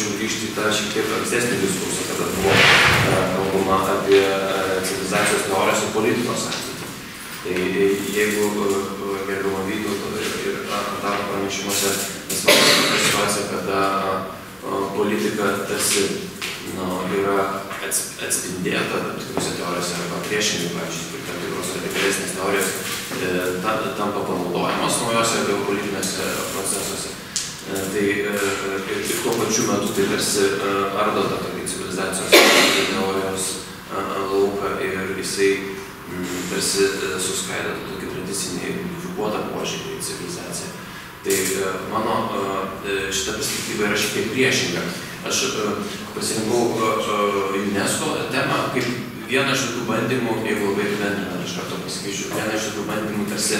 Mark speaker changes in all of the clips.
Speaker 1: norėčiau grįžti į tą šiek tiek ankstesnį diskursą, kada buvo kalbama apie civilizacijos teorijos ir politikos santykį. Tai jeigu gerbiamo Vytauto ir Antano pranešimuose mes matome tą situaciją, kada politika tarsi yra atspindėta tam tikrose teorijose arba priešingai, pavyzdžiui, tam tikros radikalesnės teorijos tampa panaudojamos naujose geopolitinėse procesuose. Tai ir tuo pačiu metu tai tarsi ardo tą tokį civilizacijos teorijos lauką ir jisai tarsi suskaido tokį tradicinį unifikuotą požiūrį į civilizaciją. Tai mano šita perspektyva yra šiek tiek priešinga. Aš pasirinkau UNESCO temą kaip vieną iš tokių bandymų, jeigu labai apibendrinant iš karto pasakyčiau, vieną iš tokių bandymų tarsi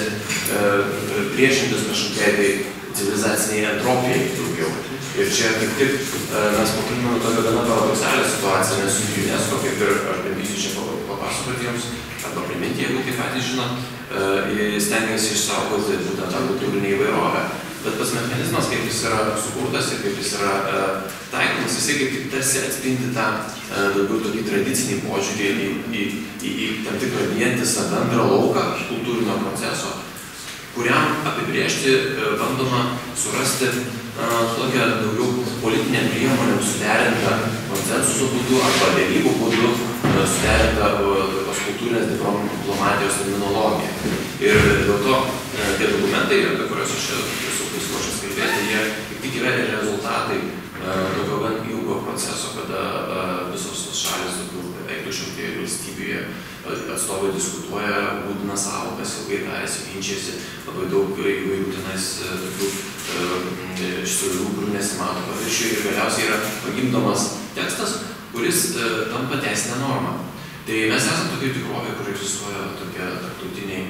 Speaker 1: priešintis kažkokiai civilizaciniai entropijai daugiau. Ir čia kaip tik mes pakalbėjome tokią gana paradoksalią situaciją, nes UNESCO, kaip ir aš bandysiu čia papasakoti jums, arba priminti, jeigu taip patys žinot, stengiasi išsaugoti būtent tą kultūrinę įvairovę. Bet tas mechanizmas, kaip jis yra sukurtas ir kaip jis yra taikomas, jisai kaip tik tarsi atspindi tą daugiau tokį tradicinį požiūrį į tam tikrą vientisą bendrą lauką kultūrinio proceso, kuriam apibrėžti bandoma surasti tokią daugiau politinę priemonę suderintą konsensuso būdu arba derybų būdu suderintą tokios kultūrinės diplomatijos terminologiją. Ir dėl to tie dokumentai, apie kuriuos aš esu pasiruošęs kalbėti, jie kaip tik yra ir rezultatai tokio gan ilgo proceso, kada visos šalis, beveik 200 valstybėje atstovai diskutuoja, būdina sąvokas, ilgai tarėsi, ginčiasi, labai daug įvairių tenais tokių išstorių, kurių nesimato paviršių ir galiausiai yra pagimdomas tekstas, kuris tampa teisinė norma. Tai mes esame tokia tikrovė, kur egzistuoja tokie tarptautiniai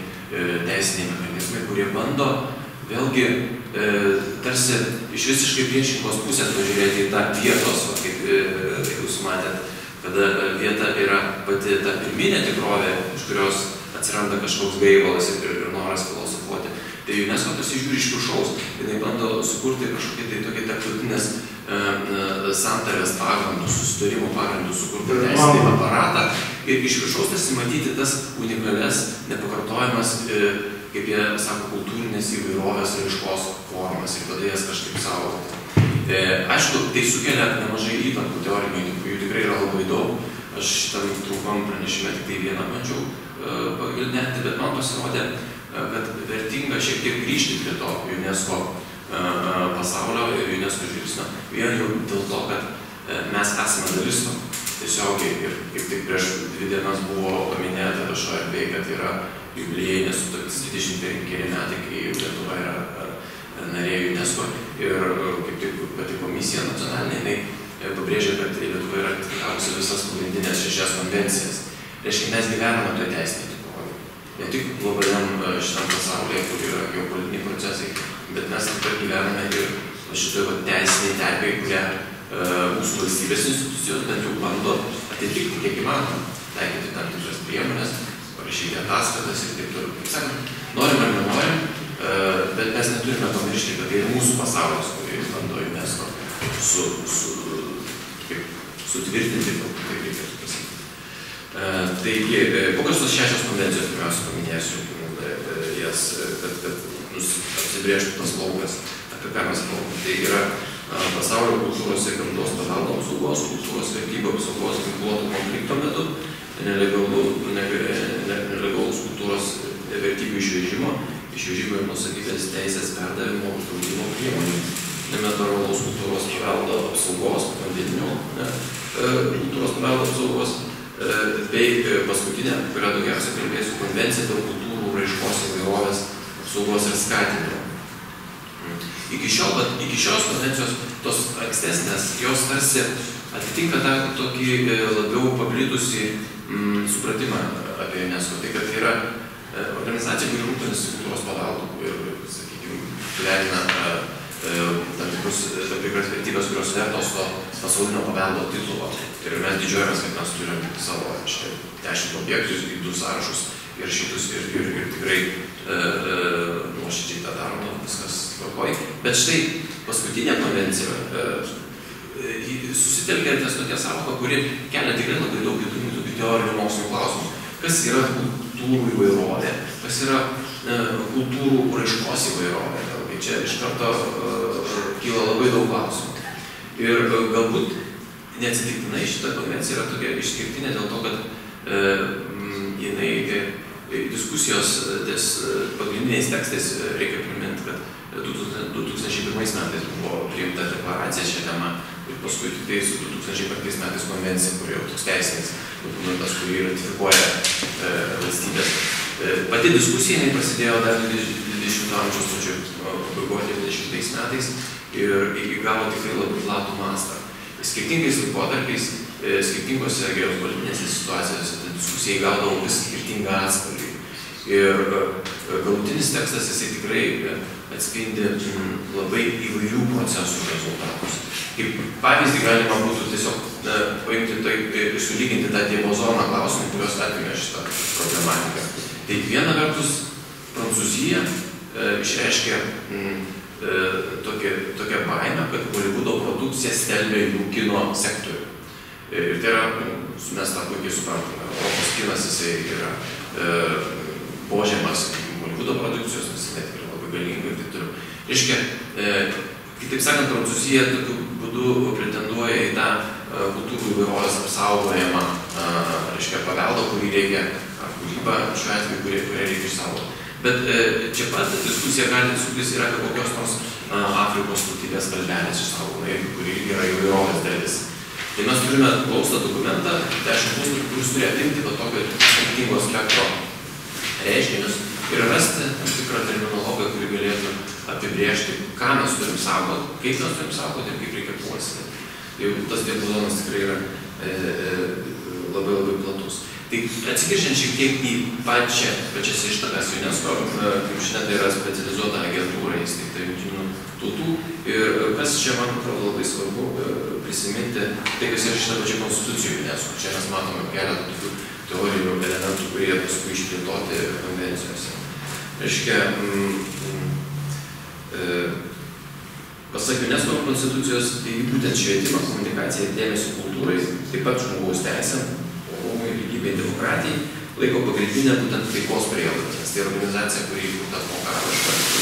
Speaker 1: teisiniai mechanizmai, kurie bando vėlgi tarsi iš visiškai priešingos pusės pažiūrėti į tą vietos, kaip jūs matėt, kada vieta yra pati ta pirminė tikrovė, iš kurios atsiranda kažkoks gaivalas ir noras filosofuoti. Tai UNESCO tarsi žiūri iš viršaus, jinai bando sukurti kažkokį tai tokį tarptautinės santarės pagrindų, susitarimų pagrindų sukurti teisinį aparatą ir iš viršaus tarsi matyti tas unikalias, nepakartojamas, kaip jie sako, kultūrinės įvairovės raiškos formas ir tada jas kažkaip saugoti. Aišku, tai sukelia nemažai įtampų teorinių, jų tikrai yra labai daug. Aš šitam trumpam pranešime tik tai vieną bandžiau pagildinti, bet man pasirodė, kad vertinga šiek tiek grįžti prie to UNESCO pasaulio ir UNESCO žvilgsnio. Vien jau dėl to, kad mes esame dalis to tiesiogiai ir kaip tik prieš 2 dienas buvo paminėta viešoje erdvėje, kad yra jubiliejinė sutartis 25 metai, kai Lietuva yra narė UNESCO ir kaip tik pati komisija nacionalinė, jinai pabrėžia, kad Lietuva yra ratifikavusi visas pagrindinės 6 konvencijas. Reiškia, mes gyvename toje teisinėje tikrovėje. Ne tik globaliam šitam pasaulyje, kur yra geopolitiniai procesai, bet mes taip pat gyvename ir šitoje teisiniai terpėje, kurią mūsų valstybės institucijos bent jau bando atitikti kiek įmanoma, taikyti tam tikras priemonės, parašyti ataskaitas ir taip toliau. Kaip sakant, norim ar nenorim, bet mes neturime pamiršti, kad tai yra mūsų pasaulis, kurį bando UNESCO sutvirtinti, kaip reikėtų pasakyti. Taigi, kokios tos 6 konvencijos, pirmiausia, paminėsiu jas, kad apsibrėžtų tas laukas, apie ką mes kalbame. Tai yra pasaulio kultūros ir gamtos paveldo apsaugos, kultūros vertybių apsaugos ginkluotų konflikto metu, nelegalus kultūros vertybių išvežimo ir nusavybės teisės perdavimo uždraudimo priemonių, nematerialaus kultūros paveldo apsaugos, vandeninių kultūros paveldo apsaugos, bei paskutinė, kurią daugiausiai kalbėsiu, konvencija dėl kultūrų raiškos įvairovės apsaugos ir skatinimo. Iki šios konvencijos, tos ankstesnės, jos tarsi atitinka tą tokį labiau paplitusį supratimą apie UNESCO. Tai kad tai yra organizacija, kuri rūpinasi kultūros paveldu ir, sakykime, gyvenina tam tikras vertybės, kurios vertos to pasaulinio paveldo titulo. Ir mes didžiuojamės, kad mes turim savo 10 objektus, 2 sąrašus ir šitus ir tikrai nuoširdžiai tą darom, viskas tvarkoj. Bet štai paskutinė konvencija, susitelkia ties tokia sąvoka, kuri kelia tikrai labai daug įdomių tokių teorinių mokslinių klausimų. Kas yra kultūrų įvairovė, kas yra kultūrų raiškos įvairovė. Čia iš karto kyla labai daug klausimų. Ir galbūt neatsitiktinai šita konvencija yra tokia išskirtinė dėl to, kad jinai diskusijos ties pagrindiniais tekstais reikia priminti, kad 2001 metais buvo priimta deklaracija šią temą ir paskui tik tai su 2005 metais konvencija, kur jau toks teisinis dokumentas, kurį ratifikuoja valstybės. Pati diskusija prasidėjo dar 20 amžiaus pabaigoje 20 metais ir įgavo tikrai labai platų mastą. Skirtingais laikotarpiais, skirtingose geopolitinėse situacijose ta diskusija įgaudavo vis skirtingą atspalvį. Ir galutinis tekstas jisai tikrai atspindi labai įvairių procesų rezultatus. Kaip pavyzdį galima būtų tiesiog paimti ir sulyginti tą diapazoną klausimų, kurios apima šitą problematiką. Tai viena vertus Prancūzija išreiškia tokią baimę, kad Holivudo produkcija stelbia jų kino sektorių. Ir tai yra, mes tą puikiai suprantame, Europos kinas jisai yra požemas Holivudo produkcijos, nes net yra labai galinga ir taip toliau. Reiškia, kitaip sakant, Prancūzija tokiu būdu pretenduoja į tą kultūrų įvairovės apsaugojimą, reiškia, paveldą, kurį reikia, ar kūrybą šiuo atveju, kurią reikia išsaugoti. Bet čia pat diskusija gali suktis yra apie kokios nors Afrikos tautybės kalbelės išsaugojimą, kuri yra įvairovės dalis. Tai mes turime glaustą dokumentą, 10 puslapių, kuris turi apimti tokio skirtingo spektro reiškinius ir rasti tam tikrą terminologiją, kuri galėtų apibrėžti, ką mes turim saugoti, kaip mes turim saugoti ir kaip reikia puoselėti. Jau tas diapazonas tikrai yra labai labai platus. Tai atsigręžiant šiek tiek į pačias ištakas UNESCO, kaip žinia, tai yra specializuota agentūra įsteigta Jungtinių tautų. Ir kas čia, man atrodo, labai svarbu prisiminti, tai kas yra šitą pačią konstitucijų UNESCO. Čia mes matome keletą tokių teorinių elementų, kurie paskui išplėtoti konvencijose. Reiškia, pasak UNESCO konstitucijos, tai būtent švietimą, komunikaciją ir dėmesį kultūrai, taip pat žmogaus teisėm, orumui, lygybei, demokratijai, laiko pagrindinę būtent taikos prielaidą, nes tai organizacija, kuri įkurta po karo iš karto.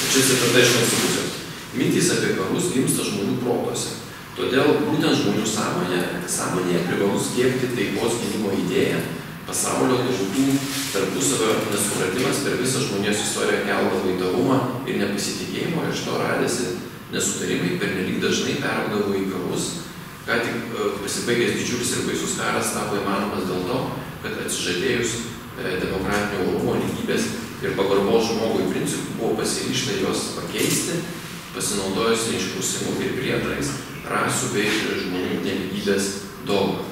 Speaker 1: Čia citata iš konstitucijos. Mintys apie karus gimsta žmonių protuose. Todėl būtent žmonių sąmonėje privalu skiepti taikos gynimo idėją, pasaulio tautų tarpusavio nesupratimas per visą žmonijos istoriją keldavo įtarumą ir nepasitikėjimo, ir iš to radėsi nesutarimai pernelyg dažnai peraugdavo į karus. Ką tik pasibaigęs didžiulis ir baisus karas tapo įmanomas dėl to, kad atsižadėjus demokratinio orumo, lygybės ir pagarbos žmogui principų buvo pasiryžta juos pakeisti, pasinaudojus neišprusimu ir prietarais, rasių bei žmonių nelygybės dogmą.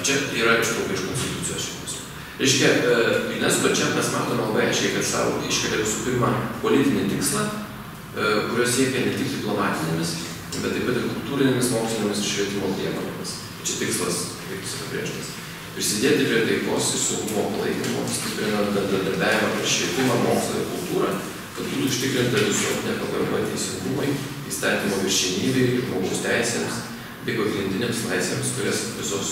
Speaker 1: Čia yra ištrauka iš konstitucijos šeimos. Reiškia, UNESCO čia mes matome labai aiškiai, kad savo iškelia visų pirma politinį tikslą, kurios siekia ne tik diplomatinėmis, bet taip pat ir kultūrinėmis, mokslinėmis ir švietimo priemonėmis. Čia tikslas, kaip jis apibrėžtas. Prisidėti prie taikos ir saugumo palaikymo, stiprinant bendradarbiavimą per švietimą, mokslą ir kultūrą, kad būtų užtikrinta visuotinė pagarba teisingumui, įstatymo viršenybei, žmogaus teisėms bei pagrindinėms laisvėms, kurios visoms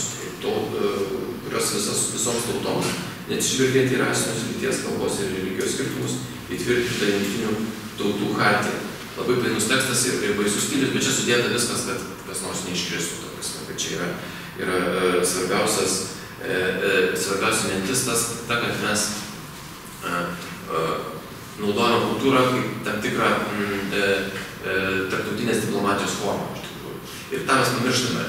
Speaker 1: tautoms, neatsižvelgiant į rasinius, lyties, kalbos ir religijos skirtumus, įtvirtinta Jungtinių tautų chartija. Labai painus tekstas ir baisus stilius, bet čia sudėta viskas, kad kas nors neiškristų. Kad čia yra svarbiausia mintis ta, kad mes naudojame kultūrą kaip tam tikrą tarptautinės diplomatijos formą. Ir tą mes pamirštame,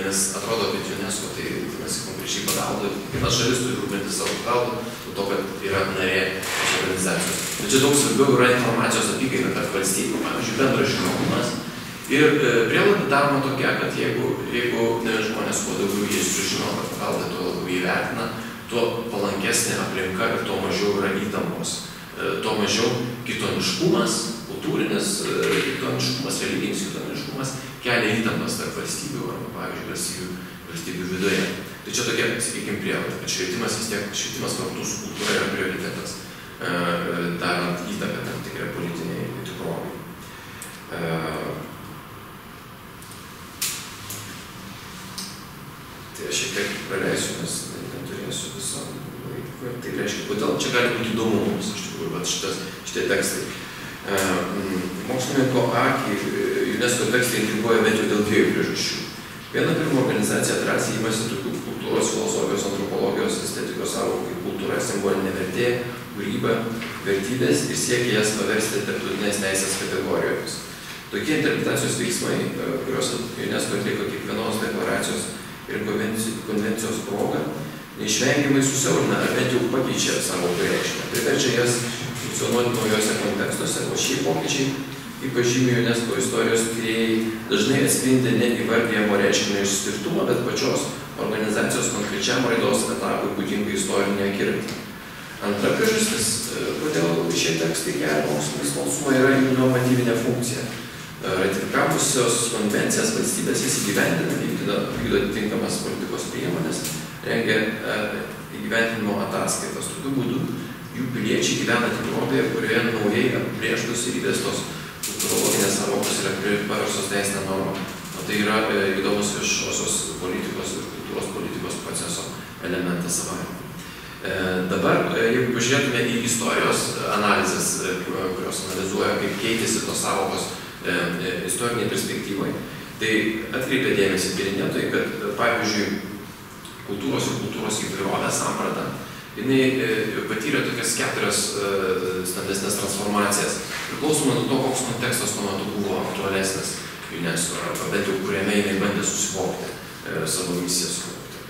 Speaker 1: nes atrodo, kad UNESCO tai rūpinasi konkrečiai paveldu. Kiekviena šalis turi rūpinti savo paveldu, dėl to, kad yra narė tos organizacijos. Bet čia daug svarbiau yra informacijos apykaita tarp valstybių, pavyzdžiui, bendras žinomumas. Ir prielaida daroma tokia, kad jeigu žmonės kuo daugiau jie sužino apie paveldą, tuo labiau įvertina, tuo palankesnė aplinka ir tuo mažiau yra įtampos. Tuo mažiau kitoniškumas, kultūrinis kitoniškumas, religinis kitoniškumas kelia įtampas tarp valstybių arba, pavyzdžiui, valstybių viduje. Tai čia tokia, sakykime, prielaida, kad švietimas kartu su kultūra yra prioritetas, darant įtaką tam tikrai politiniai tikrovai. Tai aš šiek tiek praleisiu, nes neturėsiu viso laiko. Tai reiškia, kodėl čia gali būti įdomu mums, iš tikrųjų, bet šitie tekstai. Mokslininko akį UNESCO tekstai intriguoja bent jau dėl dviejų priežasčių. Viena pirma, organizacija drąsiai imasi tokių kultūros, filosofijos, antropologijos, estetikos sąvokų kaip kultūra, simbolinė vertė, kūryba, vertybės ir siekia jas paversti tarptautinės teisės kategorijomis. Tokie interpretacijos veiksmai, kurios UNESCO atliko kiekvienos deklaracijos ir konvencijos proga, neišvengiamai susiaurina ar bent jau pakeičia savo reikšmę, priverčia jas funkcionuoti naujose kontekstuose, o šie pokyčiai, kaip pažymė UNESCO istorijos tyrėjai, dažnai atspindi ne įvardijamo reiškinio išskirtumą, bet pačios organizacijos konkrečiam raidos etapui būdingą istorinį akiratį. Antra priežastis, kodėl šie tekstai kelia mokslinį smalsumą, yra jų normatyvinė funkcija. Ratifikavusios konvencijas valstybės įsigyvendina, vykdo atitinkamas politikos priemonės, rengia įgyvendinimo ataskaitas. Tokiu būdu jų piliečiai gyvena tikrovėje, kurioje naujai apibrėžtos ir įvestos kultūrologinės sąvokos yra paverstos teisinė norma. O tai yra įdomus viešosios politikos ir kultūros politikos proceso elementas savaime. Dabar, jeigu pažiūrėtume į istorijos analizės, kurios analizuoja, kaip keitėsi tos sąvokos istoriniai perspektyvai, tai atkreipia dėmesį tyrinėtojai, kad, pavyzdžiui, kultūros ir kultūros įvairovės samprata, jinai patyrė tokias 4 stambesnės transformacijas, priklausomai nuo to, koks kontekstas tuo metu buvo aktualesnis UNESCO, arba bent jau kuriame jinai bandė susivokti savo misiją suvokti.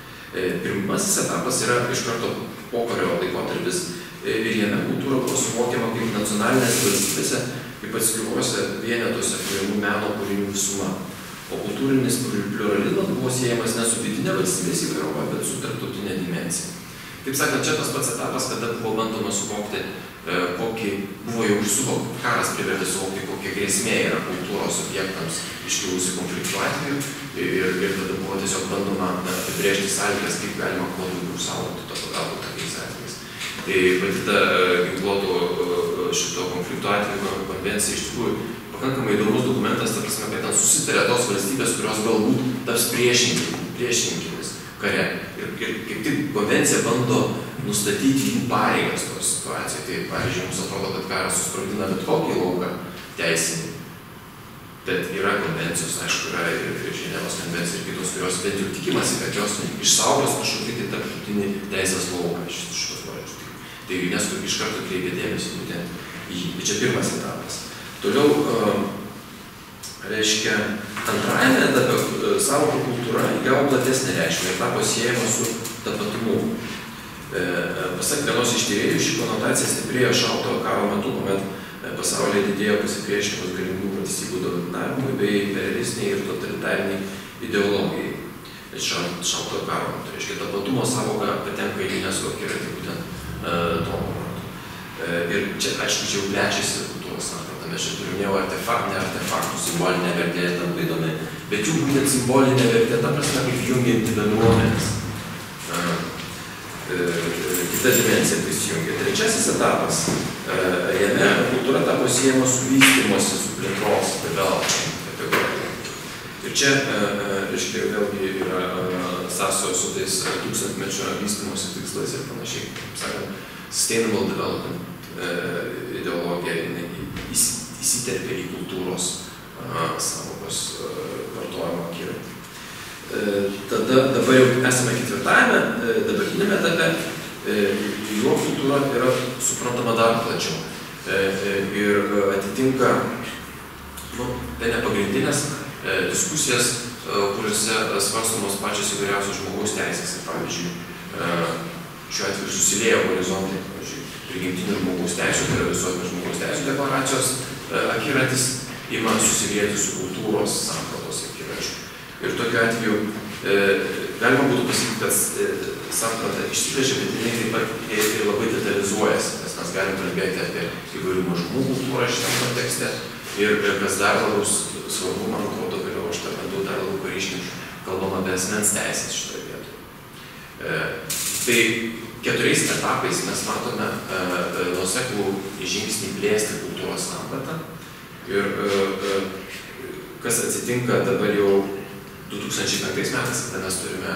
Speaker 1: Pirmasis etapas yra iš karto pokario laikotarpis ir jame kultūra buvo suvokiama kaip nacionalinės valstybėse, kaip atskiruose vienetuose kuriamų meno kūrinių visuma. O kultūrinis pliuralizmas buvo siejamas ne su vidinė valstybės įvairove, bet su tarptautinė dimensija. Taip sakant, čia tas pats etapas, kada buvo bandoma suvokti, kokį buvo jau suvokti, karas privertė suvokti, kokia grėsmė yra kultūros objektams iškilusių konfliktų atveju ir tada buvo tiesiog bandoma apibrėžti sąlygas, kaip galima kuo daugiau saugoti to pagalbų tokiais atvejais. Tai pati ta ginkluotų šito konflikto atveju konvencija iš tikrųjų pakankamai įdomus dokumentas, ta prasme, kad ten susitarė tos valstybės, kurios galbūt taps priešinkimis kare. Ir kaip tik konvencija bando nustatyti jų pareigas toje situacijoje. Tai, pavyzdžiui, mums atrodo, kad karas susprogdina bet kokį lauką teisinį. Bet yra konvencijos, aišku, yra ir Ženevos konvencija ir kitos, kurios bent jau tikimasi, kad jos išsaugos kažkokį tai tarptautinį teisės lauką šitos žodžius. Tai UNESCO iš karto kreipia dėmesį būtent į jį. Tai čia pirmas etapas. Toliau, reiškia, antrajame etape sąvoka kultūra įgavo platesnę reikšmę ir tapo siejama su tapatumu. Pasak vienos iš tyrėjų, ši konotacija stiprėjo šaltojo karo metu, kuomet pasaulyje didėjo pasipriešinimas galimų valstybių dominavimui bei imperialistiniai ir totalitariniai ideologijai. Šaltojo karo metu, reiškia, tapatumo sąvoka patenka į UNESCO akiratį būtent tuo momentu. Ir čia, aišku, čia jau plečiasi kultūros samprata. Mes čia turim jau artefaktų simbolinę vertę, labai įdomi, bet jų būtent simbolinė vertė, ta prasme, kaip jungianti bendruomenės. Kita dimensija prisijungia. Trečiasis etapas, jame kultūra tapo siejama su vystymosi, su plėtros kategorija. Ir čia, reiškia, vėlgi yra sąsajos su tais tūkstantmečio vystymosi tikslais ir panašiai, kaip sakant, sustainable development ideologija įsiterpia į kultūros sąvokos vartojimo akiratį. Tada dabar jau esame ketvirtajame, dabartinėme etape, jo kultūra yra suprantama dar plačiau ir atitinka, tai ne pagrindinės diskusijas, kuriuose svarstomos pačios įvairiausios žmogaus teisės. Pavyzdžiui, šiuo atveju susiliejo horizontai, pavyzdžiui, prigimtinių žmogaus teisų, tai yra visuotinės žmogaus teisų deklaracijos akiratis, ima susilieti su kultūros sampratos akiračiu. Ir tokiu atveju galima būtų pasakyti, kad samprata išsiplečia, bet jinai taip pat ir labai detalizuojasi, nes mes galim kalbėti apie įvairių mažumų kultūrą šitam kontekste ir kas dar labiau svarbu, man atrodo, vėliau aš tą bandau dar labiau paryškinti, kalbam apie asmens teisės šitoje vietoje. Tai 4 etapais mes matome nuoseklų žingsnį plėsti kultūros sampratą ir kas atsitinka dabar jau 2005 metais, kada mes turime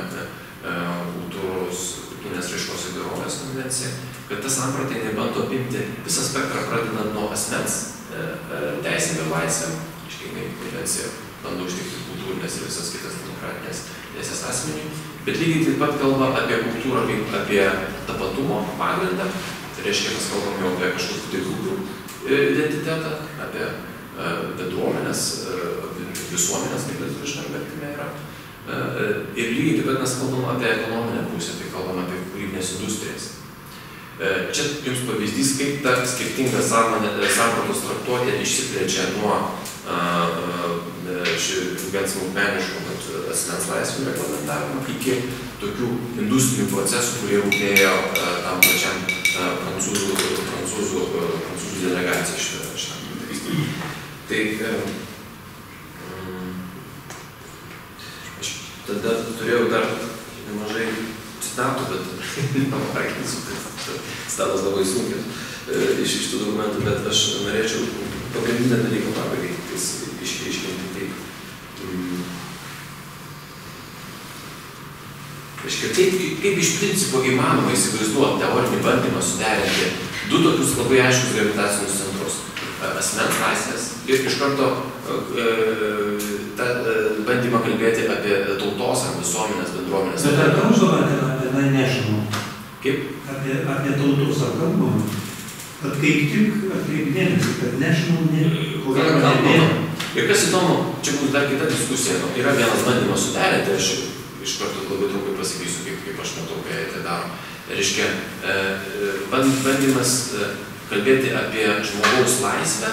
Speaker 1: kultūrinės raiškos įvairovės konvenciją, kad ta samprata nebando apimti visą spektrą, pradedant nuo asmens teisėm ir laisvėm, iškingai konvencija bando užtikti kultūrinės ir visas kitas demokratinės teisės asmeniui, bet lygiai taip pat kalba apie kultūrą kaip apie tapatumo pagrindą, tai reiškia, mes kalbame jau apie kažkokių tai grupių identitetą, apie bendruomenės, visuomenės, kaip lietuviškam vertime yra. Ir lygiai taip pat mes kalbam apie ekonominę pusę, tai kalbam apie kūrybinės industrijas. Čia jums pavyzdys, kaip ta skirtinga sampratos traktuotė išsiplečia nuo gan smulkmeniško asmens laisvių reglamentavimo iki tokių industrinių procesų, kurie rūpėjo tam pačiam prancūzų delegacijai šitam pavyzdį. Tai aš tada turėjau dar nemažai citatų, bet nepamakinsiu, kad stalas labai sunkiai iš šitų dokumentų, bet aš norėčiau pagrindinę dalyką pabaigai išryškinti taip. Kaip iš principo įmanoma įsivaizduoti teorinį bandymą suderinti du tokius labai aiškus gravitacinius centrus – asmens laisvės ir iš karto bandymą kalbėti apie tautos ar visuomenės bendruomenės.
Speaker 2: Bet ar kalbama apie nešimą?
Speaker 1: Kaip?
Speaker 2: Apie tautos ar kalbama? Kad kaip tik atkreipdėmėsi, kad nešimą
Speaker 1: kalbama. Ir kas įdomu, čia bus dar kita diskusija. Yra vienas bandymas suderinti, aš iš karto labai trumpai pasakysiu, kaip aš matau, kai tai daro. Reiškia, bandymas kalbėti apie žmogaus laisvę,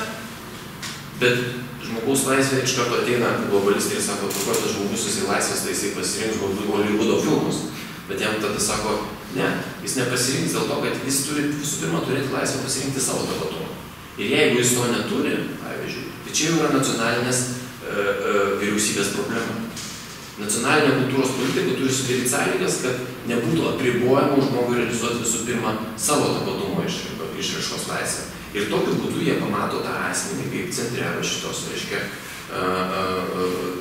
Speaker 1: bet žmogaus laisvė iš karto ateina globalistai ir sako, kokios tas žmogus jisai laisvės, tai jisai pasirinks Hollywoodo filmus. Bet jam tada sako, ne, jis nepasirinks dėl to, kad jis turi visų pirma turėti laisvę pasirinkti savo tapatumą. Ir jeigu jis to neturi, pavyzdžiui, tai čia jau yra nacionalinės vyriausybės problema. Nacionalinė kultūros politika turi sudaryti sąlygas, kad nebūtų apribojama žmogui realizuoti visų pirma savo tapatumo išraiškos laisvę. Ir tokiu būdu jie pamato tą asmenį kaip centre šitos, reiškia,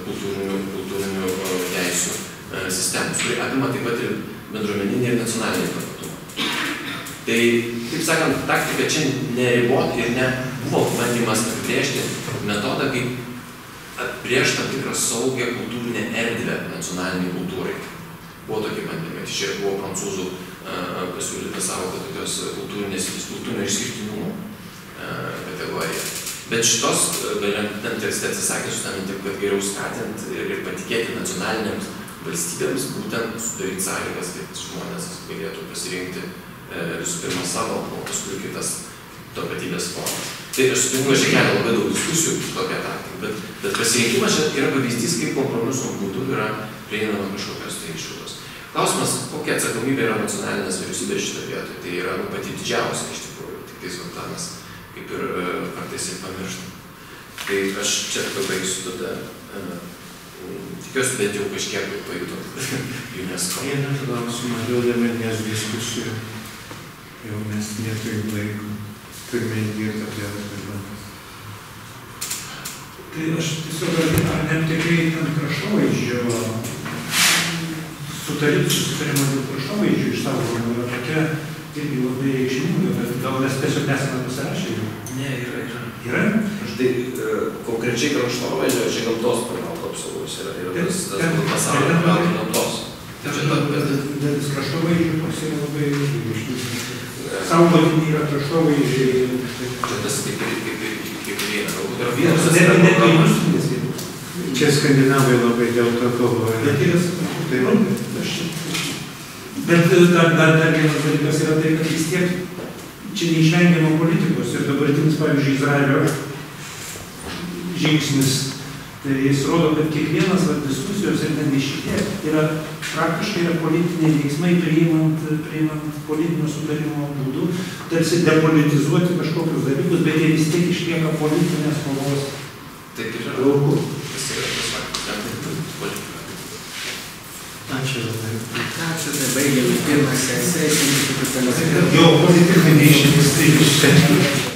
Speaker 1: kultūrinių teisių sistemos, kuri apima taip pat ir bendruomeninį ir nacionalinį tapatumą. Tai, kaip sakant, taktika čia neriboti ir nebuvo bandymas apibrėžti metodą, kaip atbrėžti tam tikrą saugią kultūrinę erdvę nacionaliniai kultūrai. Buvo tokie bandymai. Čia buvo prancūzų pasiūlyta savoka tokios kultūrinio išskirtinumo kategorija. Bet šitos, ten tekste atsisakė su tą mintim, kad geriau skatinti ir patikėti nacionalinėms valstybėms, būtent sudaryti sąlygas, kad žmonės galėtų pasirinkti visų pirma savo, o paskui kitas tapatybės formas. Tai aš sutinku, aš kelia labai daug diskusijų tokia taktika, bet pasirinkimas čia yra pavyzdys, kaip kompromiso būdu yra prieinama kažkokios tai išvados. Klausimas, kokia atsakomybė yra nacionalinės vyriausybės šitą vietą, tai yra pati didžiausia iš tikrųjų, tik tais mes kaip ir kartais ir pamirštam. Tai aš čia pabaigsiu tada, tikiuosi bent jau kažkiek pajutot UNESCO.
Speaker 3: Vieną klausimą dėl dabartinės diskusijų, jau mes neturim laiko. Turime įdėti apie argumentus.
Speaker 2: Tai aš tiesiog ar net tikrai tam kraštovaizdžio susitarimo dėl kraštovaizdžio išsaugojimo yra tokia irgi labai reikšminga, bet gal mes tiesiog nesame pasirašę.
Speaker 1: Ne, yra.
Speaker 2: Yra?
Speaker 1: Štai konkrečiai kraštovaizdžio, čia gamtos paveldo apsaugos yra tas pasaulio paveldo gamtos.
Speaker 2: Dalis kraštovaizdžio toks yra labai reikšmingas. Saugotini yra kraštovaizdžiai.
Speaker 1: Čia tas kaip viena, galbūt yra
Speaker 2: vienas.
Speaker 3: Čia skandinavai labai dėl to galvoja.
Speaker 2: Bet dar vienas dalykas yra tai, kad vis tiek čia neišvengiama politikos ir dabartinis, pavyzdžiui, Izraelio žingsnis. Tai jis rodo, kad kiekvienas diskusijos ir netgi šitie yra praktiškai yra politiniai veiksmai priimant politinio sutarimo būdu, tarsi depolitizuoti kažkokius dalykus, bet jie vis tiek išlieka politinės kovos lauku.
Speaker 3: Ačiū labai. Ačiū, tai baigėme pirmą sesiją.
Speaker 2: Jo, pozityviai neišvis.